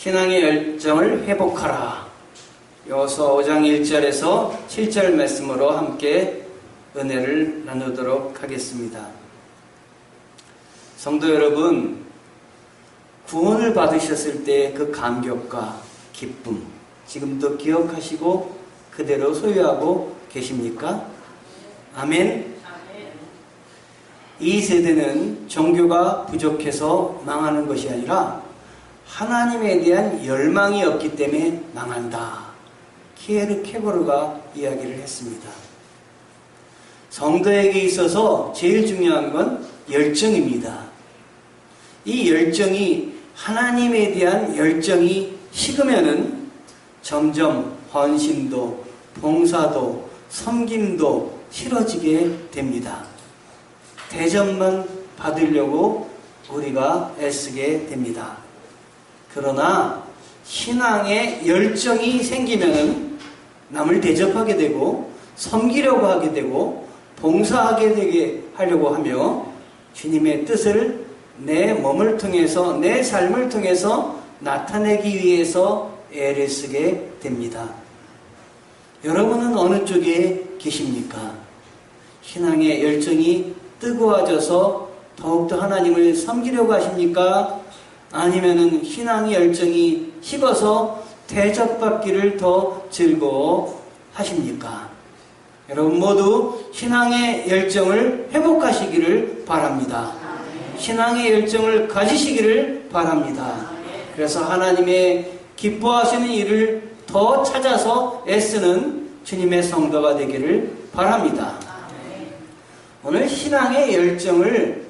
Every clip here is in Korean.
신앙의 열정을 회복하라. 여호수아 5장 1절에서 7절 말씀으로 함께 은혜를 나누도록 하겠습니다. 성도 여러분, 구원을 받으셨을 때 그 감격과 기쁨, 지금도 기억하시고 그대로 소유하고 계십니까? 아멘. 이 세대는 종교가 부족해서 망하는 것이 아니라 하나님에 대한 열망이 없기 때문에 망한다. 키에르 케고르가 이야기를 했습니다. 성도에게 있어서 제일 중요한 건 열정입니다. 이 열정이 하나님에 대한 열정이 식으면은 점점 헌신도, 봉사도, 섬김도 싫어지게 됩니다. 대접만 받으려고 우리가 애쓰게 됩니다. 그러나 신앙의 열정이 생기면 남을 대접하게 되고 섬기려고 하게 되고 봉사하게 되게 하려고 하며 주님의 뜻을 내 몸을 통해서 내 삶을 통해서 나타내기 위해서 애를 쓰게 됩니다. 여러분은 어느 쪽에 계십니까? 신앙의 열정이 뜨거워져서 더욱더 하나님을 섬기려고 하십니까? 아니면은 신앙의 열정이 식어서 대접받기를 더 즐거워하십니까? 여러분 모두 신앙의 열정을 회복하시기를 바랍니다. 신앙의 열정을 가지시기를 바랍니다. 그래서 하나님의 기뻐하시는 일을 더 찾아서 애쓰는 주님의 성도가 되기를 바랍니다. 오늘 신앙의 열정을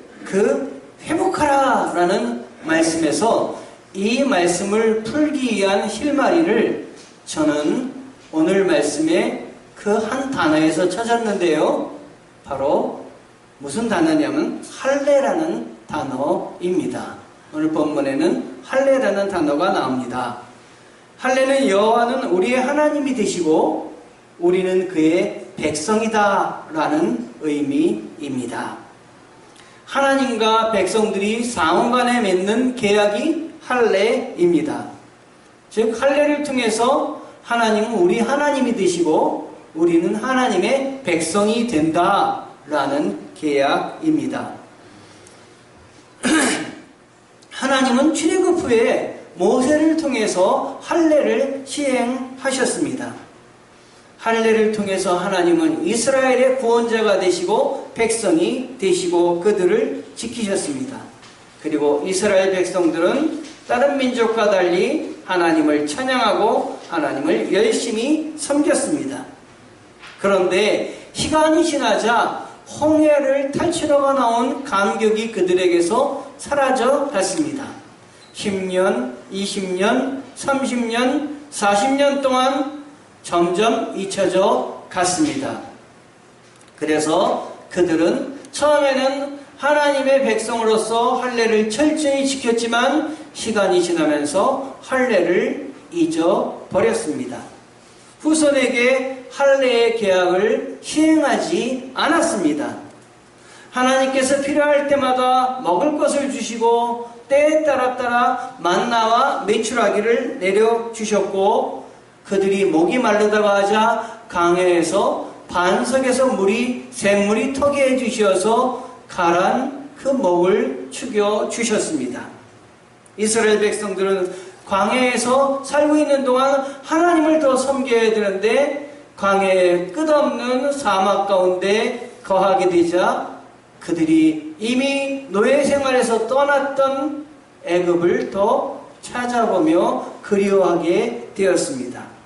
회복하라 라는 말씀에서 이 말씀을 풀기 위한 실마리를 저는 오늘 말씀에 그 한 단어에서 찾았는데요. 바로 무슨 단어냐면 할례라는 단어입니다. 오늘 본문에는 할례라는 단어가 나옵니다. 할례는 여호와는 우리의 하나님이 되시고 우리는 그의 백성이다 라는 의미입니다. 하나님과 백성들이 상호간에 맺는 계약이 할례입니다. 즉 할례를 통해서 하나님은 우리 하나님이 되시고 우리는 하나님의 백성이 된다 라는 계약입니다. 하나님은 출애굽 후에 모세를 통해서 할례를 시행하셨습니다. 할례를 통해서 하나님은 이스라엘의 구원자가 되시고 백성이 되시고 그들을 지키셨습니다. 그리고 이스라엘 백성들은 다른 민족과 달리 하나님을 찬양하고 하나님을 열심히 섬겼습니다. 그런데 시간이 지나자 홍해를 탈출하고 나온 감격이 그들에게서 사라져 갔습니다. 10년, 20년, 30년, 40년 동안 점점 잊혀져 갔습니다. 그래서 그들은 처음에는 하나님의 백성으로서 할례를 철저히 지켰지만 시간이 지나면서 할례를 잊어버렸습니다. 후손에게 할례의 계약을 시행하지 않았습니다. 하나님께서 필요할 때마다 먹을 것을 주시고 때에 따라 만나와 메추라기를 내려주셨고 그들이 목이 마르다가 하자 강해에서 반석에서 샘물이 터게 해주셔서 가란 그 목을 축여 주셨습니다. 이스라엘 백성들은 광야에서 살고 있는 동안 하나님을 더 섬겨야 되는데 광야의 끝없는 사막 가운데 거하게 되자 그들이 이미 노예 생활에서 떠났던 애굽을 더 찾아보며 그리워하게 되었습니다.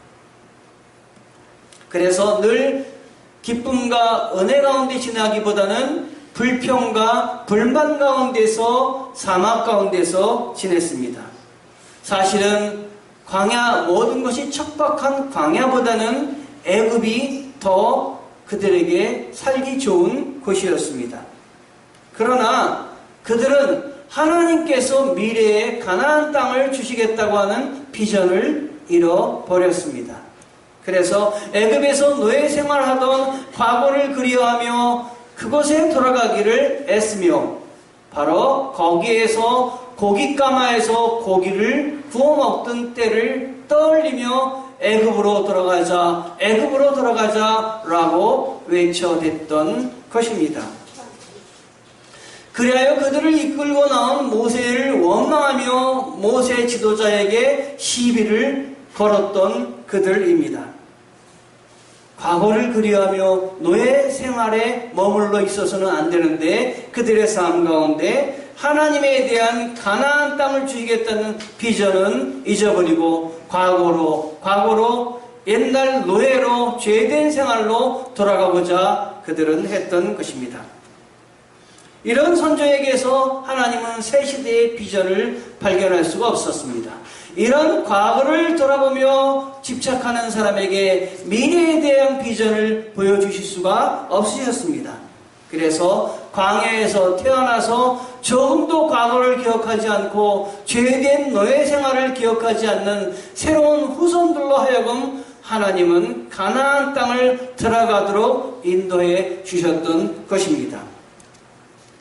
그래서 늘 기쁨과 은혜 가운데 지나기보다는 불평과 불만 가운데서 사막 가운데서 지냈습니다. 사실은 광야 모든 것이 척박한 광야보다는 애굽이 더 그들에게 살기 좋은 곳이었습니다. 그러나 그들은 하나님께서 미래에 가나안 땅을 주시겠다고 하는 비전을 잃어버렸습니다. 그래서 애굽에서 노예 생활하던 과거를 그리워하며 그곳에 돌아가기를 애쓰며 바로 거기에서 고깃가마에서 고기를 구워 먹던 때를 떠올리며 애굽으로 들어가자, 애굽으로 들어가자라고 외쳐댔던 것입니다. 그리하여 그들을 이끌고 나온 모세를 원망하며 모세 지도자에게 시비를 걸었던 그들입니다. 과거를 그리하며 노예 생활에 머물러 있어서는 안 되는데 그들의 삶 가운데 하나님에 대한 가나안 땅을 주시겠다는 비전은 잊어버리고 과거로 옛날 노예로 죄된 생활로 돌아가고자 그들은 했던 것입니다. 이런 선조에게서 하나님은 새 시대의 비전을 발견할 수가 없었습니다. 이런 과거를 돌아보며 집착하는 사람에게 미래에 대한 비전을 보여주실 수가 없으셨습니다. 그래서 광야에서 태어나서 조금도 과거를 기억하지 않고 죄된 노예 생활을 기억하지 않는 새로운 후손들로 하여금 하나님은 가나안 땅을 들어가도록 인도해 주셨던 것입니다.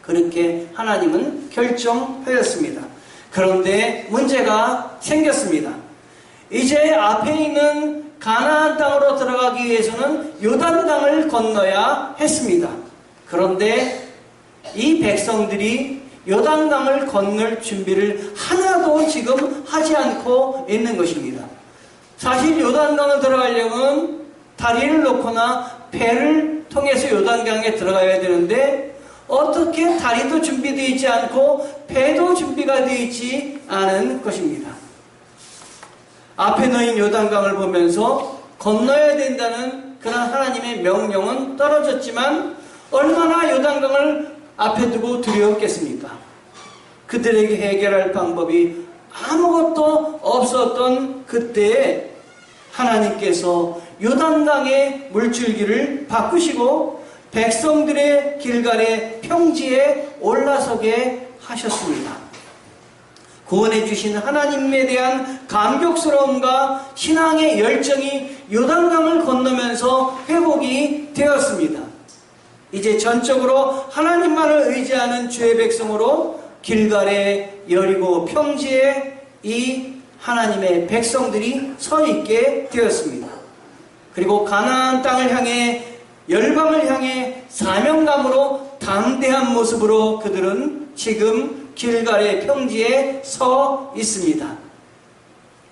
그렇게 하나님은 결정하였습니다. 그런데 문제가 생겼습니다. 이제 앞에 있는 가나안 땅으로 들어가기 위해서는 요단강을 건너야 했습니다. 그런데 이 백성들이 요단강을 건널 준비를 하나도 지금 하지 않고 있는 것입니다. 사실 요단강을 들어가려면 다리를 놓거나 배를 통해서 요단강에 들어가야 되는데 어떻게 다리도 준비되어 있지 않고 배도 준비가 되어 있지 않은 것입니다. 앞에 놓인 요단강을 보면서 건너야 된다는 그런 하나님의 명령은 떨어졌지만 얼마나 요단강을 앞에 두고 두려웠겠습니까? 그들에게 해결할 방법이 아무것도 없었던 그때에 하나님께서 요단강의 물줄기를 바꾸시고 백성들의 길갈의 평지에 올라서게 하셨습니다. 구원해 주신 하나님에 대한 감격스러움과 신앙의 열정이 요단강을 건너면서 회복이 되었습니다. 이제 전적으로 하나님만을 의지하는 주의 백성으로 길갈의 여리고 평지에 이 하나님의 백성들이 서 있게 되었습니다. 그리고 가나안 땅을 향해 열방을 향해 사명감으로 담대한 모습으로 그들은 지금 길갈의 평지에 서 있습니다.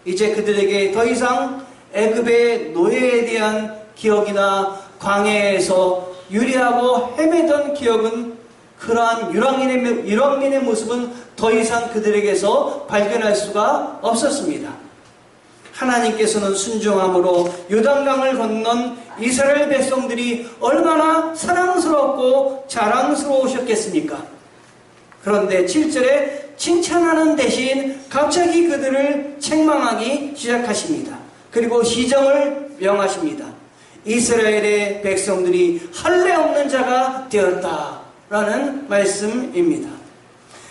이제 그들에게 더 이상 애굽의 노예에 대한 기억이나 광야에서 유리하고 헤매던 기억은 그러한 유랑민의 모습은 더 이상 그들에게서 발견할 수가 없었습니다. 하나님께서는 순종함으로 요단강을 건넌 이스라엘 백성들이 얼마나 사랑스럽고 자랑스러우셨겠습니까? 그런데 7절에 칭찬하는 대신 갑자기 그들을 책망하기 시작하십니다. 그리고 시정을 명하십니다. 이스라엘의 백성들이 할례 없는 자가 되었다라는 말씀입니다.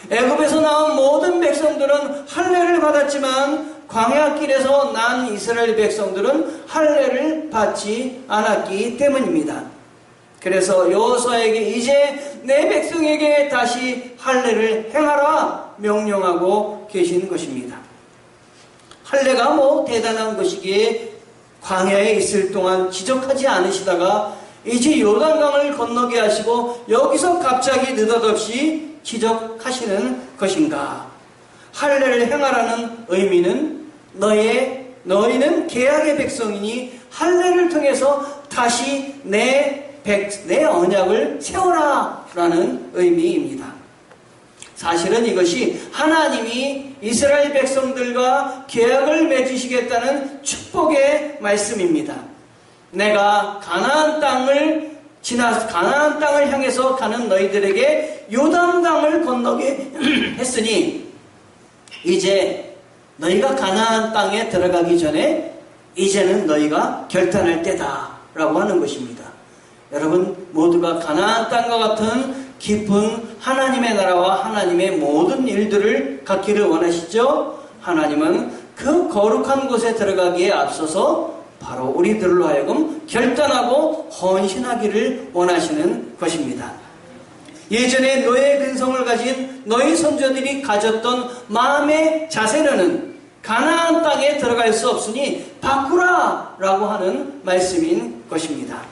애굽에서 나온 모든 백성들은 할례를 받았지만 광야길에서 난 이스라엘 백성들은 할례를 받지 않았기 때문입니다. 그래서 여호수아에게 이제 내 백성에게 다시 할례를 행하라 명령하고 계신 것입니다. 할례가 뭐 대단한 것이기에 광야에 있을 동안 지적하지 않으시다가 이제 요단강을 건너게 하시고 여기서 갑자기 느닷없이 지적하시는 것인가? 할례를 행하라는 의미는 너희는 계약의 백성이니 할례를 통해서 다시 내 언약을 세워라 라는 의미입니다. 사실은 이것이 하나님이 이스라엘 백성들과 계약을 맺으시겠다는 축복의 말씀입니다. 내가 가나안 땅을 향해서 가는 너희들에게 요단강을 건너게 했으니 이제 너희가 가나안 땅에 들어가기 전에 이제는 너희가 결단할 때다 라고 하는 것입니다. 여러분 모두가 가나안 땅과 같은 깊은 하나님의 나라와 하나님의 모든 일들을 갖기를 원하시죠? 하나님은 그 거룩한 곳에 들어가기에 앞서서 바로 우리들로 하여금 결단하고 헌신하기를 원하시는 것입니다. 예전에 노예의 근성을 가진 너희 선조들이 가졌던 마음의 자세로는 가나안 땅에 들어갈 수 없으니 바꾸라 라고 하는 말씀인 것입니다.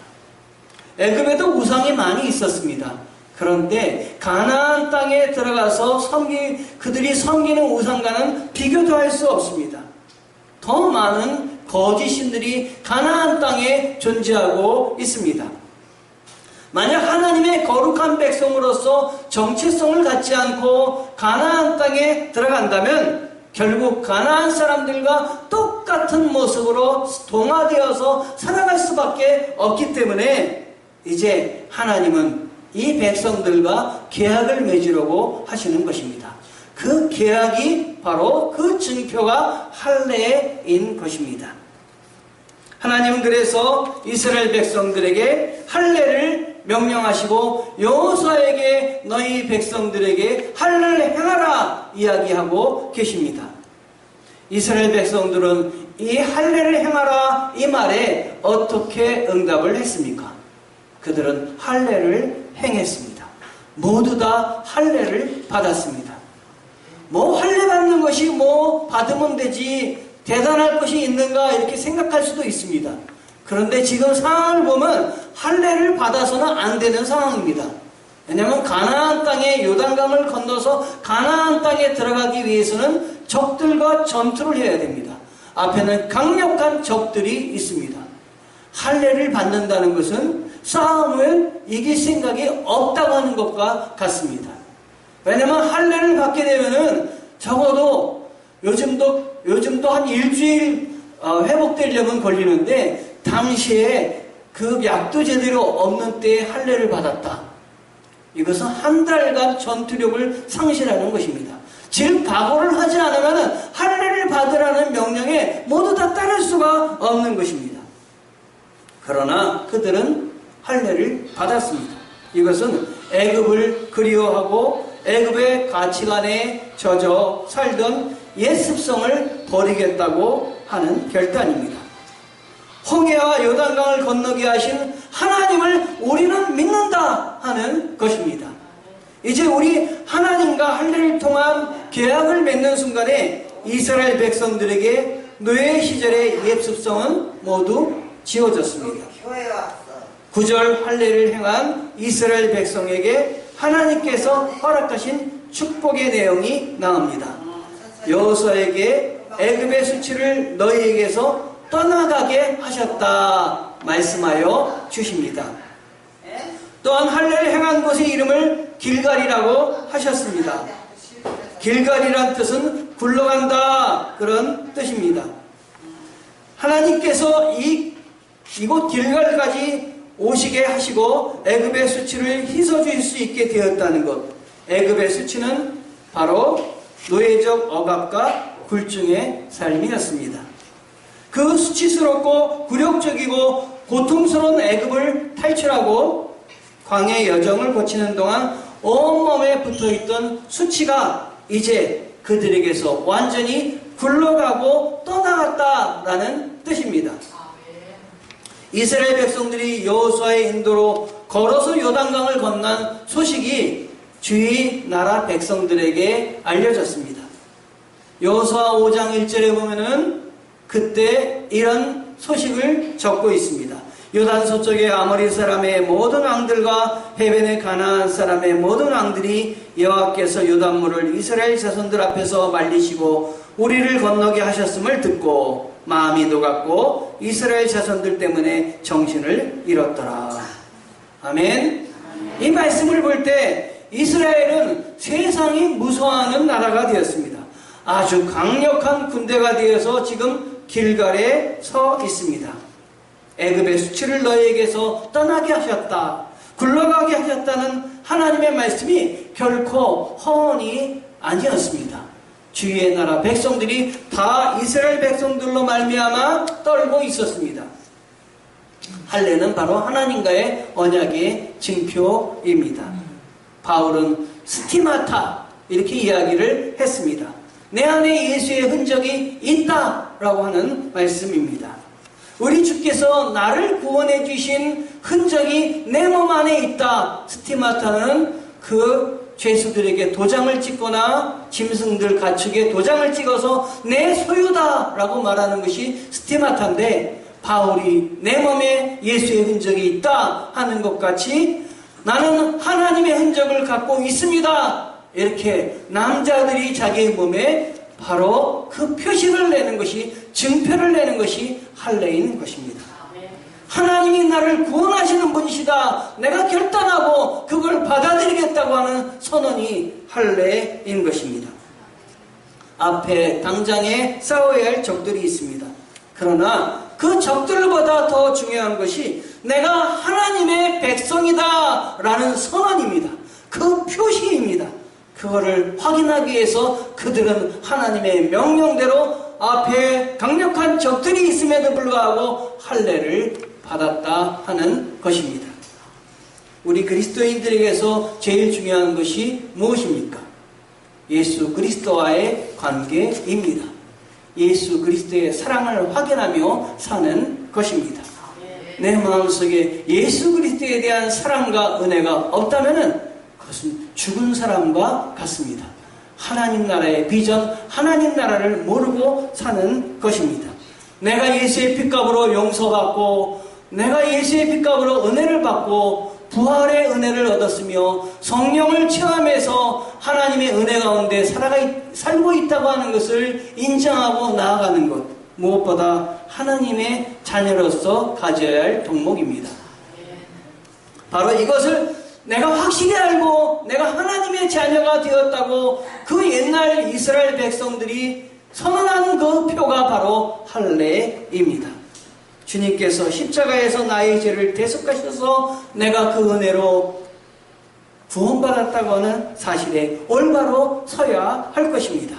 애굽에도 우상이 많이 있었습니다. 그런데 가나안 땅에 들어가서 그들이 섬기는 우상과는 비교도 할 수 없습니다. 더 많은 거짓 신들이 가나안 땅에 존재하고 있습니다. 만약 하나님의 거룩한 백성으로서 정체성을 갖지 않고 가나안 땅에 들어간다면 결국 가나안 사람들과 똑같은 모습으로 동화되어서 살아갈 수밖에 없기 때문에 이제 하나님은 이 백성들과 계약을 맺으려고 하시는 것입니다. 그 계약이 바로 그 증표가 할례인 것입니다. 하나님은 그래서 이스라엘 백성들에게 할례를 명령하시고 여호수아에게 너희 백성들에게 할례를 행하라 이야기하고 계십니다. 이스라엘 백성들은 이 할례를 행하라 이 말에 어떻게 응답을 했습니까? 그들은 할례를 행했습니다. 모두 다 할례를 받았습니다. 할례 받는 것이 받으면 되지 대단할 것이 있는가 이렇게 생각할 수도 있습니다. 그런데 지금 상황을 보면 할례를 받아서는 안 되는 상황입니다. 왜냐하면 가나안 땅에 요단강을 건너서 가나안 땅에 들어가기 위해서는 적들과 전투를 해야 됩니다. 앞에는 강력한 적들이 있습니다. 할례를 받는다는 것은 싸움을 이길 생각이 없다고 하는 것과 같습니다. 왜냐하면 할례를 받게 되면은 적어도 요즘도 한 일주일 회복되려면 걸리는데 당시에 그 약도 제대로 없는 때에 할례를 받았다. 이것은 한 달간 전투력을 상실하는 것입니다. 즉 각오를 하지 않으면 할례를 받으라는 명령에 모두 다 따를 수가 없는 것입니다. 그러나 그들은 할례를 받았습니다. 이것은 애굽을 그리워하고 애굽의 가치관에 젖어 살던 옛 습성을 버리겠다고 하는 결단입니다. 홍해와 요단강을 건너게 하신 하나님을 우리는 믿는다 하는 것입니다. 이제 우리 하나님과 할례를 통한 계약을 맺는 순간에 이스라엘 백성들에게 노예 시절의 옛 습성은 모두 지워졌습니다. 9절 할례를 행한 이스라엘 백성에게 하나님께서 허락하신 축복의 내용이 나옵니다. 여호수아에게 애굽의 수치를 너희에게서 떠나가게 하셨다 말씀하여 주십니다. 또한 할례를 행한 곳의 이름을 길갈이라고 하셨습니다. 길갈이란 뜻은 굴러간다 그런 뜻입니다. 하나님께서 이곳 길갈까지 오시게 하시고 애굽의 수치를 씻어줄 수 있게 되었다는 것. 애굽의 수치는 바로 노예적 억압과 굴중의 삶이었습니다. 그 수치스럽고 굴욕적이고 고통스러운 애굽을 탈출하고 광해 여정을 거치는 동안 온몸에 붙어있던 수치가 이제 그들에게서 완전히 굴러가고 떠나갔다라는 뜻입니다. 이스라엘 백성들이 여호수아의 인도로 걸어서 요단강을 건넌 소식이 주위 나라 백성들에게 알려졌습니다. 여호수아 5장 1절에 보면은 그때 이런 소식을 적고 있습니다. 요단 서쪽의 아모리 사람의 모든 왕들과 해변의 가나안 사람의 모든 왕들이 여호와께서 요단물을 이스라엘 자손들 앞에서 말리시고 우리를 건너게 하셨음을 듣고 마음이 녹았고 이스라엘 자손들 때문에 정신을 잃었더라. 아멘. 이 말씀을 볼 때 이스라엘은 세상이 무서워하는 나라가 되었습니다. 아주 강력한 군대가 되어서 지금 길갈에 서 있습니다. 애굽의 수치를 너희에게서 떠나게 하셨다, 굴러가게 하셨다는 하나님의 말씀이 결코 허언이 아니었습니다. 주위의 나라 백성들이 다 이스라엘 백성들로 말미암아 떨고 있었습니다. 할례는 바로 하나님과의 언약의 증표입니다. 바울은 스티마타 이렇게 이야기를 했습니다. 내 안에 예수의 흔적이 있다라고 하는 말씀입니다. 우리 주께서 나를 구원해 주신 흔적이 내 몸 안에 있다. 스티마타는 그 죄수들에게 도장을 찍거나 짐승들 가축에 도장을 찍어서 내 소유다라고 말하는 것이 스티마타인데, 바울이 내 몸에 예수의 흔적이 있다 하는 것 같이 나는 하나님의 흔적을 갖고 있습니다, 이렇게 남자들이 자기의 몸에 바로 그 표식을 내는 것이, 증표를 내는 것이 할례인 것입니다. 하나님이 나를 구원하시는 분이시다, 내가 결단하고 그걸 받아들이겠다고 하는 선언이 할례인 것입니다. 앞에 당장에 싸워야 할 적들이 있습니다. 그러나 그 적들보다 더 중요한 것이 내가 하나님의 백성이다 라는 선언입니다. 그 표시입니다. 그거를 확인하기 위해서 그들은 하나님의 명령대로 앞에 강력한 적들이 있음에도 불구하고 할례를 받았다 하는 것입니다. 우리 그리스도인들에게서 제일 중요한 것이 무엇입니까? 예수 그리스도와의 관계입니다. 예수 그리스도의 사랑을 확인하며 사는 것입니다. 내 마음속에 예수 그리스도에 대한 사랑과 은혜가 없다면 그것은 죽은 사람과 같습니다. 하나님 나라의 비전, 하나님 나라를 모르고 사는 것입니다. 내가 예수의 핏값으로 용서받고, 내가 예수의 핏값으로 은혜를 받고 부활의 은혜를 얻었으며 성령을 체험해서 하나님의 은혜 가운데 살고 있다고 하는 것을 인정하고 나아가는 것, 무엇보다 하나님의 자녀로서 가져야 할 덕목입니다. 바로 이것을 내가 확실히 알고 내가 하나님의 자녀가 되었다고 그 옛날 이스라엘 백성들이 선언한 그 표가 바로 할례입니다. 주님께서 십자가에서 나의 죄를 대속하셔서 내가 그 은혜로 구원받았다고 하는 사실에 올바로 서야 할 것입니다.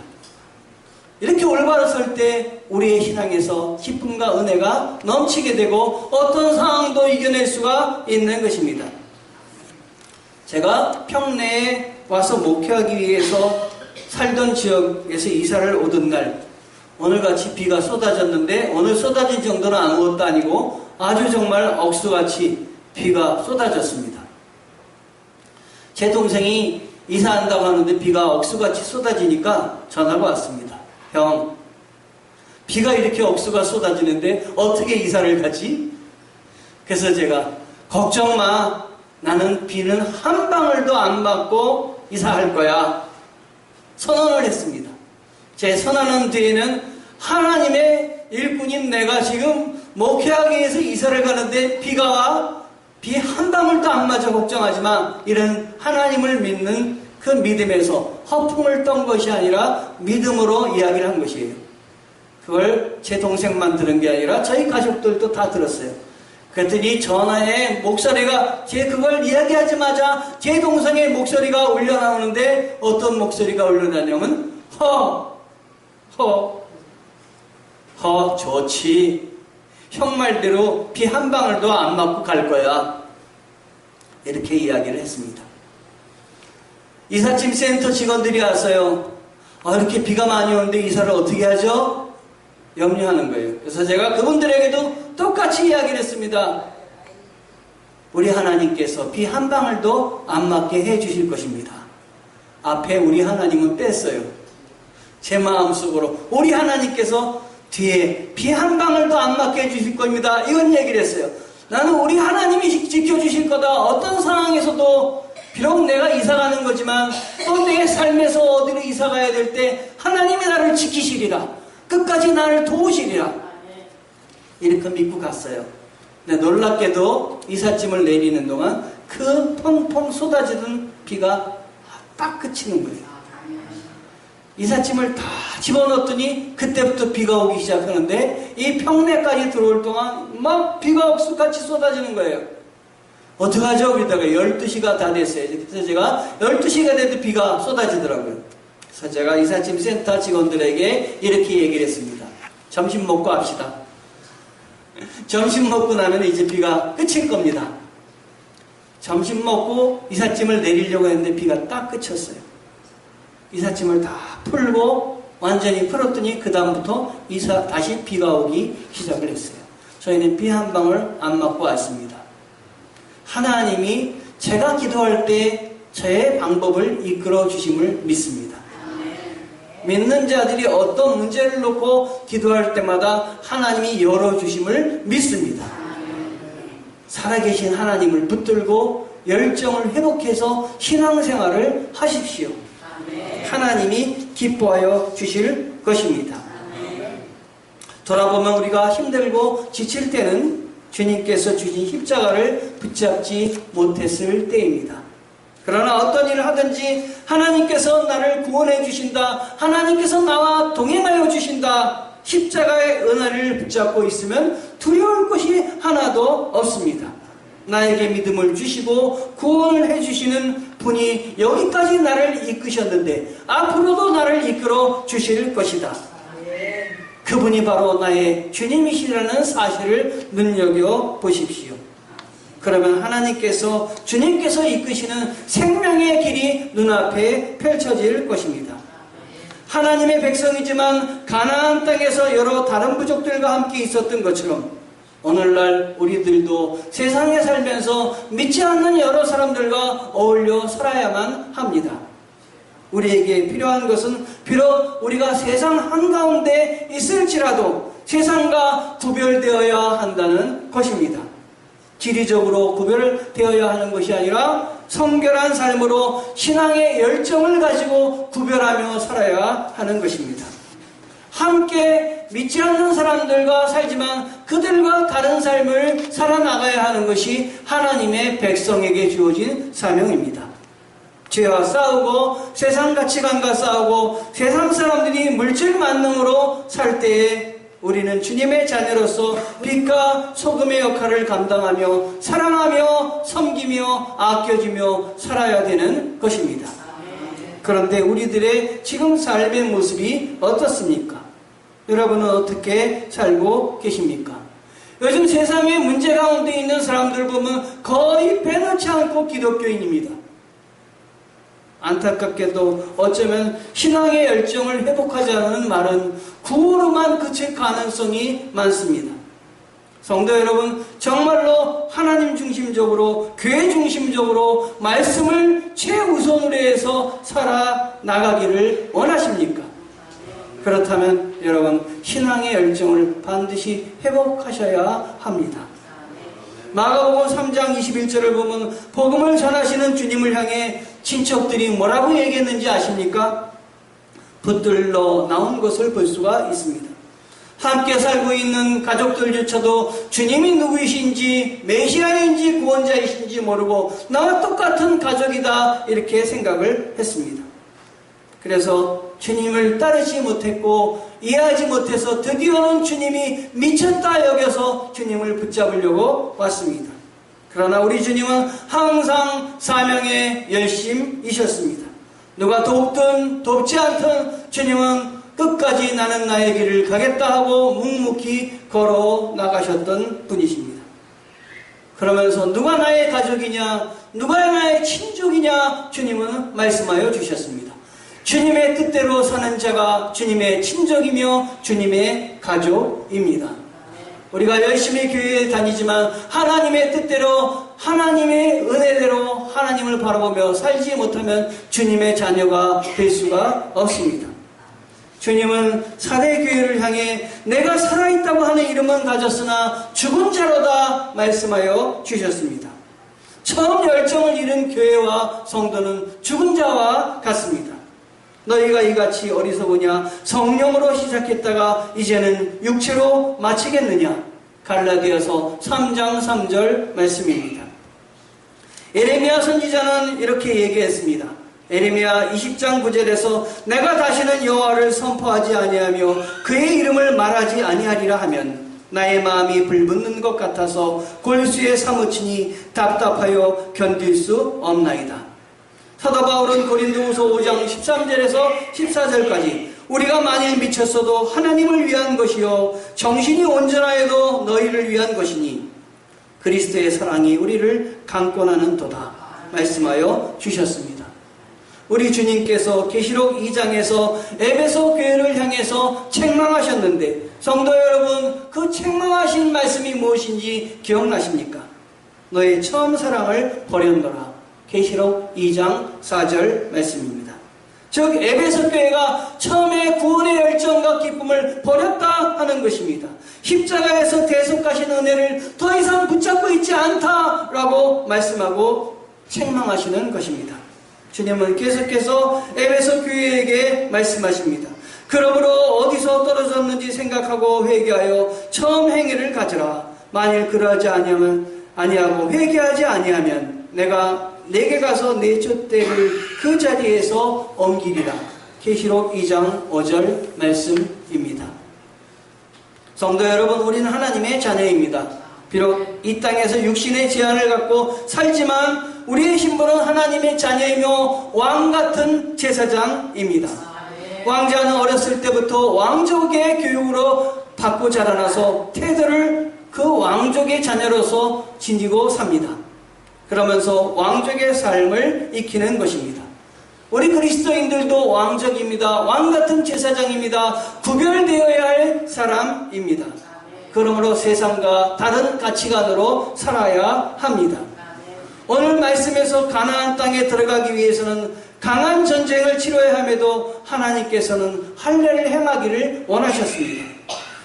이렇게 올바로 설 때 우리의 신앙에서 기쁨과 은혜가 넘치게 되고 어떤 상황도 이겨낼 수가 있는 것입니다. 제가 평내에 와서 목회하기 위해서 살던 지역에서 이사를 오던 날, 오늘같이 비가 쏟아졌는데, 오늘 쏟아진 정도는 아무것도 아니고 아주 정말 억수같이 비가 쏟아졌습니다. 제 동생이 이사한다고 하는데 비가 억수같이 쏟아지니까 전화가 왔습니다. 형, 비가 이렇게 억수가 쏟아지는데 어떻게 이사를 가지? 그래서 제가 걱정 마, 나는 비는 한 방울도 안 맞고 이사할 거야, 선언을 했습니다. 제 선언은 뒤에는 하나님의 일꾼인 내가 지금 목회하기 위해서 이사를 가는데 비가 와, 비 한 방울도 안 맞아 걱정하지 마, 이런 하나님을 믿는 그 믿음에서 허풍을 떤 것이 아니라 믿음으로 이야기를 한 것이에요. 그걸 제 동생만 들은 게 아니라 저희 가족들도 다 들었어요. 그랬더니 전화에 목소리가, 제 그걸 이야기하자마자 제 동생의 목소리가 울려나오는데 어떤 목소리가 울려나냐면 좋지, 형 말대로 비 한 방울도 안 맞고 갈 거야, 이렇게 이야기를 했습니다. 이삿짐 센터 직원들이 왔어요. 이렇게 비가 많이 오는데 이사를 어떻게 하죠? 염려하는 거예요. 그래서 제가 그분들에게도 똑같이 이야기를 했습니다. 우리 하나님께서 비 한 방울도 안 맞게 해주실 것입니다. 앞에 우리 하나님은 뺐어요. 제 마음속으로 우리 하나님께서 뒤에 비 한 방울도 안 맞게 해주실 겁니다, 이건 얘기를 했어요. 나는 우리 하나님이 지켜주실 거다. 어떤 상황에서도 비록 내가 이사가는 거지만 또 내 삶에서 어디로 이사가야 될 때 하나님이 나를 지키시리라, 끝까지 나를 도우시리라, 이렇게 믿고 갔어요. 근데 놀랍게도 이삿짐을 내리는 동안 그 펑펑 쏟아지던 비가 딱 그치는 거예요. 이삿짐을 다 집어넣었더니 그때부터 비가 오기 시작하는데 이 평내까지 들어올 동안 막 비가 억수같이 쏟아지는 거예요. 어떡하죠? 그러다가 12시가 다 됐어요. 그래서 제가 12시가 돼도 비가 쏟아지더라고요. 그래서 제가 이삿짐 센터 직원들에게 이렇게 얘기를 했습니다. 점심 먹고 합시다. 점심 먹고 나면 이제 비가 그칠 겁니다. 점심 먹고 이삿짐을 내리려고 했는데 비가 딱 그쳤어요. 이삿짐을 다 풀고 완전히 풀었더니 그 다음부터 다시 비가 오기 시작을 했어요. 저희는 비 한 방울 안 맞고 왔습니다. 하나님이 제가 기도할 때 저의 방법을 이끌어 주심을 믿습니다. 믿는 자들이 어떤 문제를 놓고 기도할 때마다 하나님이 열어주심을 믿습니다. 살아계신 하나님을 붙들고 열정을 회복해서 신앙생활을 하십시오. 하나님이 기뻐하여 주실 것입니다. 돌아보면 우리가 힘들고 지칠 때는 주님께서 주신 십자가를 붙잡지 못했을 때입니다. 그러나 어떤 일을 하든지 하나님께서 나를 구원해 주신다, 하나님께서 나와 동행하여 주신다, 십자가의 은혜를 붙잡고 있으면 두려울 것이 하나도 없습니다. 나에게 믿음을 주시고 구원을 해주시는 분이 여기까지 나를 이끄셨는데 앞으로도 나를 이끌어 주실 것이다. 그분이 바로 나의 주님이시라는 사실을 눈여겨 보십시오. 그러면 하나님께서, 주님께서 이끄시는 생명의 길이 눈앞에 펼쳐질 것입니다. 하나님의 백성이지만 가나안 땅에서 여러 다른 부족들과 함께 있었던 것처럼 오늘날 우리들도 세상에 살면서 믿지 않는 여러 사람들과 어울려 살아야만 합니다. 우리에게 필요한 것은 비록 우리가 세상 한가운데 있을지라도 세상과 구별되어야 한다는 것입니다. 지리적으로 구별되어야 하는 것이 아니라 성결한 삶으로 신앙의 열정을 가지고 구별하며 살아야 하는 것입니다. 함께 믿지 않는 사람들과 살지만 그들과 다른 삶을 살아나가야 하는 것이 하나님의 백성에게 주어진 사명입니다. 죄와 싸우고 세상 가치관과 싸우고 세상 사람들이 물질 만능으로 살 때에 우리는 주님의 자녀로서 빛과 소금의 역할을 감당하며 사랑하며 섬기며 아껴주며 살아야 되는 것입니다. 그런데 우리들의 지금 삶의 모습이 어떻습니까? 여러분은 어떻게 살고 계십니까? 요즘 세상의 문제 가운데 있는 사람들 보면 거의 빼놓지 않고 기독교인입니다. 안타깝게도 어쩌면 신앙의 열정을 회복하자는 말은 구호로만 그칠 가능성이 많습니다. 성도 여러분, 정말로 하나님 중심적으로, 교회 중심적으로 말씀을 최우선으로 해서 살아나가기를 원하십니까? 그렇다면 여러분, 신앙의 열정을 반드시 회복하셔야 합니다. 마가복음 3장 21절을 보면 복음을 전하시는 주님을 향해 친척들이 뭐라고 얘기했는지 아십니까? 붙들러 나온 것을 볼 수가 있습니다. 함께 살고 있는 가족들조차도 주님이 누구이신지 메시아인지 구원자이신지 모르고 나와 똑같은 가족이다 이렇게 생각을 했습니다. 그래서 주님을 따르지 못했고 이해하지 못해서 드디어는 주님이 미쳤다 여겨서 주님을 붙잡으려고 왔습니다. 그러나 우리 주님은 항상 사명에 열심이셨습니다. 누가 돕든 돕지 않든 주님은 끝까지 나는 나의 길을 가겠다 하고 묵묵히 걸어 나가셨던 분이십니다. 그러면서 누가 나의 가족이냐, 누가 나의 친족이냐 주님은 말씀하여 주셨습니다. 주님의 뜻대로 사는 자가 주님의 친족이며 주님의 가족입니다. 우리가 열심히 교회에 다니지만 하나님의 뜻대로 하나님의 은혜대로 하나님을 바라보며 살지 못하면 주님의 자녀가 될 수가 없습니다. 주님은 사대교회를 향해 내가 살아있다고 하는 이름은 가졌으나 죽은 자로다 말씀하여 주셨습니다. 처음 열정을 잃은 교회와 성도는 죽은 자와 같습니다. 너희가 이같이 어리석으냐? 성령으로 시작했다가 이제는 육체로 마치겠느냐? 갈라디아서 3장 3절 말씀입니다. 에레미야 선지자는 이렇게 얘기했습니다. 에레미야 20장 9절에서 내가 다시는 여호와를 선포하지 아니하며 그의 이름을 말하지 아니하리라 하면 나의 마음이 불붙는 것 같아서 골수에 사무치니 답답하여 견딜 수 없나이다. 사도 바울은 고린도후서 5장 13절에서 14절까지 우리가 만일 미쳤어도 하나님을 위한 것이요 정신이 온전하여도 너희를 위한 것이니 그리스도의 사랑이 우리를 강권하는 도다 말씀하여 주셨습니다. 우리 주님께서 계시록 2장에서 에베소 교회를 향해서 책망하셨는데 성도 여러분, 그 책망하신 말씀이 무엇인지 기억나십니까? 너의 처음 사랑을 버렸노라. 계시록 2장 4절 말씀입니다. 즉 에베소 교회가 처음에 구원의 열정과 기쁨을 버렸다 하는 것입니다. 십자가에서 대속하신 은혜를 더 이상 붙잡고 있지 않다라고 말씀하고 책망하시는 것입니다. 주님은 계속해서 에베소 교회에게 말씀하십니다. 그러므로 어디서 떨어졌는지 생각하고 회개하여 처음 행위를 가져라. 만일 그러하지 아니하고 회개하지 아니하면 내가 내게 가서 내 촛대를 그 자리에서 옮기리라. 계시록 2장 5절 말씀입니다. 성도 여러분, 우리는 하나님의 자녀입니다. 비록 이 땅에서 육신의 제한을 갖고 살지만 우리의 신분은 하나님의 자녀이며 왕같은 제사장입니다. 왕자는 어렸을 때부터 왕족의 교육으로 받고 자라나서 태도를 그 왕족의 자녀로서 지니고 삽니다. 그러면서 왕족의 삶을 익히는 것입니다. 우리 그리스도인들도 왕족입니다. 왕같은 제사장입니다. 구별되어야 할 사람입니다. 그러므로 세상과 다른 가치관으로 살아야 합니다. 오늘 말씀에서 가나안 땅에 들어가기 위해서는 강한 전쟁을 치러야 함에도 하나님께서는 할례를 행하기를 원하셨습니다.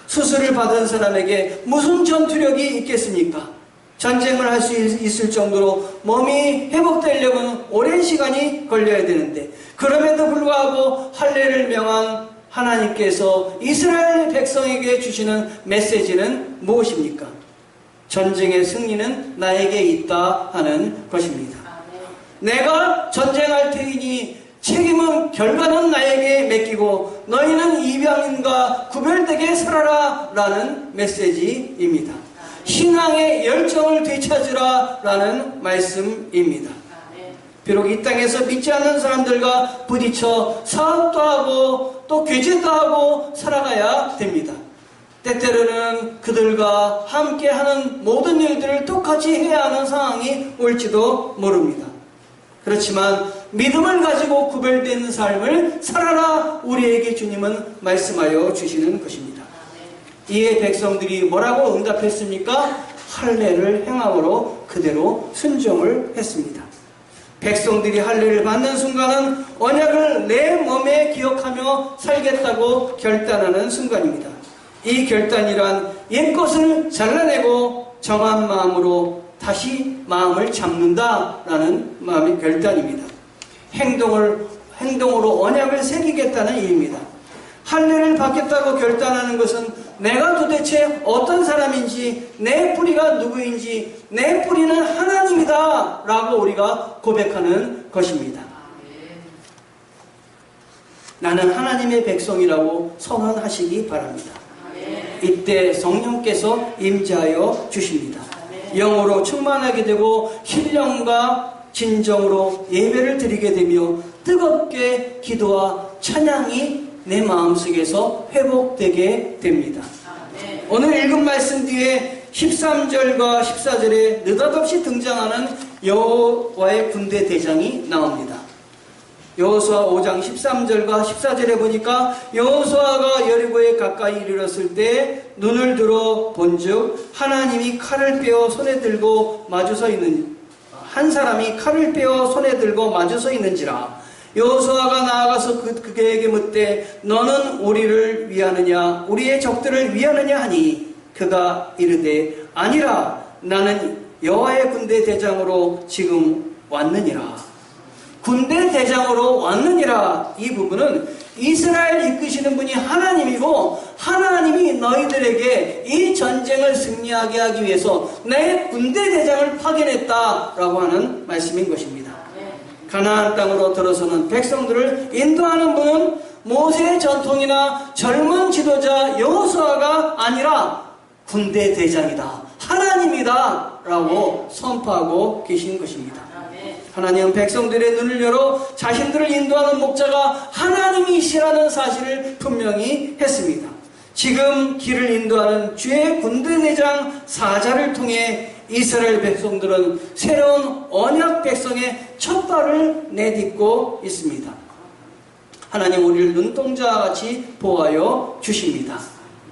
수술을 받은 사람에게 무슨 전투력이 있겠습니까? 전쟁을 할 수 있을 정도로 몸이 회복되려면 오랜 시간이 걸려야 되는데, 그럼에도 불구하고 할례를 명한 하나님께서 이스라엘 백성에게 주시는 메시지는 무엇입니까? 전쟁의 승리는 나에게 있다 하는 것입니다. 내가 전쟁할 테이니 책임은 결과는 나에게 맡기고 너희는 이방인과 구별되게 살아라 라는 메시지입니다. 신앙의 열정을 되찾으라 라는 말씀입니다. 비록 이 땅에서 믿지 않는 사람들과 부딪혀 사업도 하고 또 교제도 하고 살아가야 됩니다. 때때로는 그들과 함께하는 모든 일들을 똑같이 해야 하는 상황이 올지도 모릅니다. 그렇지만 믿음을 가지고 구별된 삶을 살아라 우리에게 주님은 말씀하여 주시는 것입니다. 이에 백성들이 뭐라고 응답했습니까? 할례를 행함으로 그대로 순종을 했습니다. 백성들이 할례를 받는 순간은 언약을 내 몸에 기억하며 살겠다고 결단하는 순간입니다. 이 결단이란 옛것을 잘라내고 정한 마음으로 다시 마음을 잡는다라는 마음의 결단입니다. 행동으로 언약을 새기겠다는 의미입니다. 할례를 받겠다고 결단하는 것은 내가 도대체 어떤 사람인지, 내 뿌리가 누구인지, 내 뿌리는 하나님이다 라고 우리가 고백하는 것입니다. 나는 하나님의 백성이라고 선언하시기 바랍니다. 이때 성령께서 임재하여 주십니다. 영으로 충만하게 되고 신령과 진정으로 예배를 드리게 되며 뜨겁게 기도와 찬양이 내 마음속에서 회복되게 됩니다. 오늘 읽은 말씀 뒤에 13절과 14절에 느닷없이 등장하는 여호와의 군대 대장이 나옵니다. 여호수아 5장 13절과 14절에 보니까 여호수아가 여리고에 가까이 이르렀을 때 눈을 들어 본즉 하나님이 칼을 빼어 손에 들고 마주서 있는 한 사람이 칼을 빼어 손에 들고 마주서 있는지라. 여호수아가 나아가서 그에게 묻되 너는 우리를 위하느냐 우리의 적들을 위하느냐 하니 그가 이르되 아니라 나는 여호와의 군대 대장으로 지금 왔느니라. 군대 대장으로 왔느니라. 이 부분은 이스라엘 이끄시는 분이 하나님이고 하나님이 너희들에게 이 전쟁을 승리하게 하기 위해서 내 군대 대장을 파견했다라고 하는 말씀인 것입니다. 가나안 땅으로 들어서는 백성들을 인도하는 분은 모세의 전통이나 젊은 지도자 여호수아가 아니라 군대 대장이다, 하나님이다 라고 선포하고 계신 것입니다. 하나님은 백성들의 눈을 열어 자신들을 인도하는 목자가 하나님이시라는 사실을 분명히 했습니다. 지금 길을 인도하는 주의 군대대장 사자를 통해 이스라엘 백성들은 새로운 언약 백성의 첫 발을 내딛고 있습니다. 하나님 우리를 눈동자같이 보호하여 주십니다.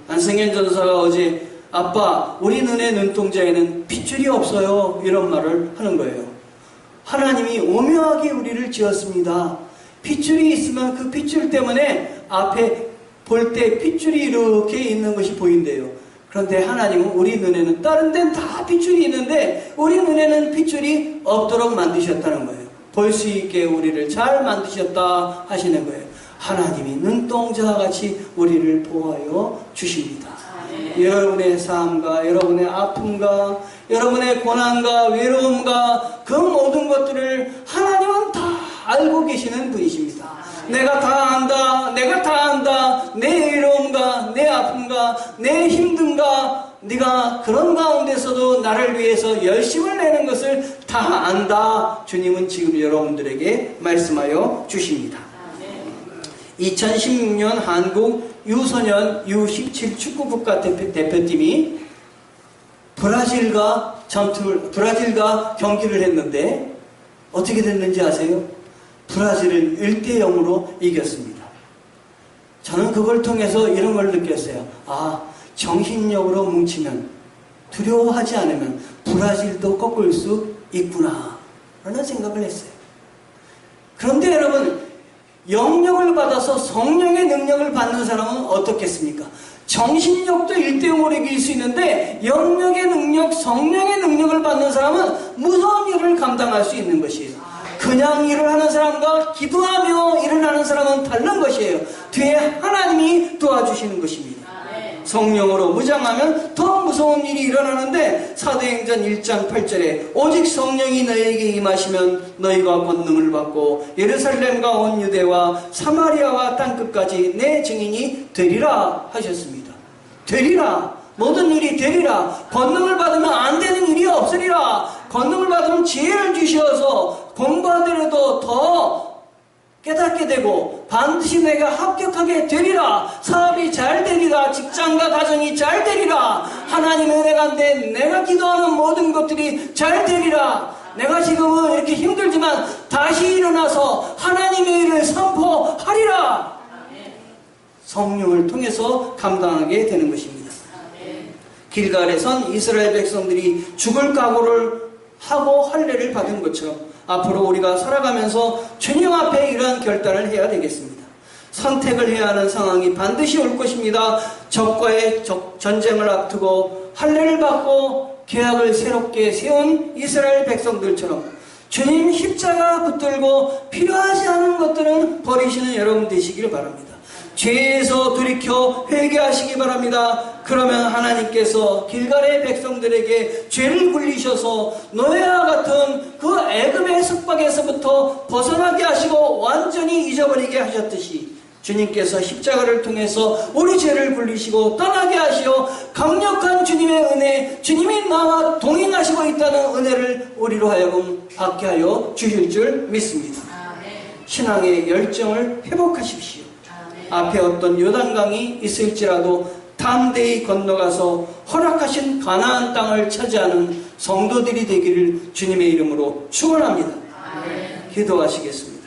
안승현 전사가 어제 아빠 우리 눈의 눈동자에는 핏줄이 없어요 이런 말을 하는 거예요. 하나님이 오묘하게 우리를 지었습니다. 핏줄이 있으면 그 핏줄 때문에 앞에 볼 때 핏줄이 이렇게 있는 것이 보인대요. 그런데 하나님은 우리 눈에는, 다른 데는 다 핏줄이 있는데 우리 눈에는 핏줄이 없도록 만드셨다는 거예요. 볼 수 있게 우리를 잘 만드셨다 하시는 거예요. 하나님이 눈동자와 같이 우리를 보호하여 주십니다. 여러분의 삶과 여러분의 아픔과 여러분의 고난과 외로움과 그 모든 것들을 하나님은 다 알고 계시는 분이십니다. 내가 다 안다, 내가 다 안다. 내 외로움과 내 아픔과 내 힘듦과 네가 그런 가운데서도 나를 위해서 열심을 내는 것을 다 안다. 주님은 지금 여러분들에게 말씀하여 주십니다. 2016년 한국 유소년 U17 축구국가 대표팀이 브라질과 경기를 했는데 어떻게 됐는지 아세요? 브라질을 1대0으로 이겼습니다. 저는 그걸 통해서 이런 걸 느꼈어요. 아, 정신력으로 뭉치면, 두려워하지 않으면 브라질도 꺾을 수 있구나 라는 생각을 했어요. 그런데 여러분, 영역을 받아서 성령의 능력을 받는 사람은 어떻겠습니까? 정신력도 1대0으로 이길 수 있는데 영역의 능력, 성령의 능력을 받는 사람은 무서운 일을 감당할 수 있는 것이에요. 그냥 일을 하는 사람과 기도하며 일을 하는 사람은 다른 것이에요. 뒤에 하나님이 도와주시는 것입니다. 성령으로 무장하면 더 무서운 일이 일어나는데 사도행전 1장 8절에 오직 성령이 너희에게 임하시면 너희가 권능을 받고 예루살렘과 온 유대와 사마리아와 땅끝까지 내 증인이 되리라 하셨습니다. 되리라. 모든 일이 되리라. 권능을 받으면 안 되는 일이 없으리라. 권능을 받으면 지혜를 주셔서 공부하더라도 더 깨닫게 되고 반드시 내가 합격하게 되리라. 사업이 잘 되리라. 직장과 가정이 잘 되리라. 하나님의 은혜가인데 내가 기도하는 모든 것들이 잘 되리라. 내가 지금은 이렇게 힘들지만 다시 일어나서 하나님의 일을 선포하리라. 성령을 통해서 감당하게 되는 것입니다. 길갈에선 이스라엘 백성들이 죽을 각오를 하고 할례를 받은 것처럼 앞으로 우리가 살아가면서 주님 앞에 이러한 결단을 해야 되겠습니다. 선택을 해야 하는 상황이 반드시 올 것입니다. 적과의 전쟁을 앞두고 할례를 받고 계약을 새롭게 세운 이스라엘 백성들처럼 주님 십자가 붙들고 필요하지 않은 것들은 버리시는 여러분 되시기를 바랍니다. 죄에서 돌이켜 회개하시기 바랍니다. 그러면 하나님께서 길갈의 백성들에게 죄를 굴리셔서 노예와 같은 그 애굽의 속박에서부터 벗어나게 하시고 완전히 잊어버리게 하셨듯이 주님께서 십자가를 통해서 우리 죄를 굴리시고 떠나게 하시어 강력한 주님의 은혜, 주님이 나와 동행하시고 있다는 은혜를 우리로 하여금 받게 하여 주실 줄 믿습니다. 신앙의 열정을 회복하십시오. 앞에 어떤 요단강이 있을지라도 담대히 건너가서 허락하신 가나안 땅을 차지하는 성도들이 되기를 주님의 이름으로 축원합니다. 기도하시겠습니다.